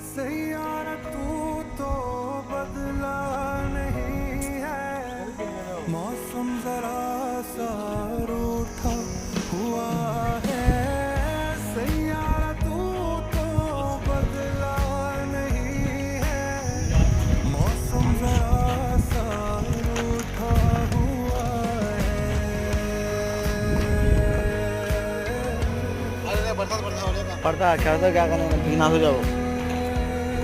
सैयारा तू तो बदला नहीं है, मौसम जरा सा रूठा हुआ है। सैयारा तू तो बदला नहीं है, मौसम जरा सा रूठा हुआ है। पड़ता है क्या, तो क्या करना, भीगना हो जाओ।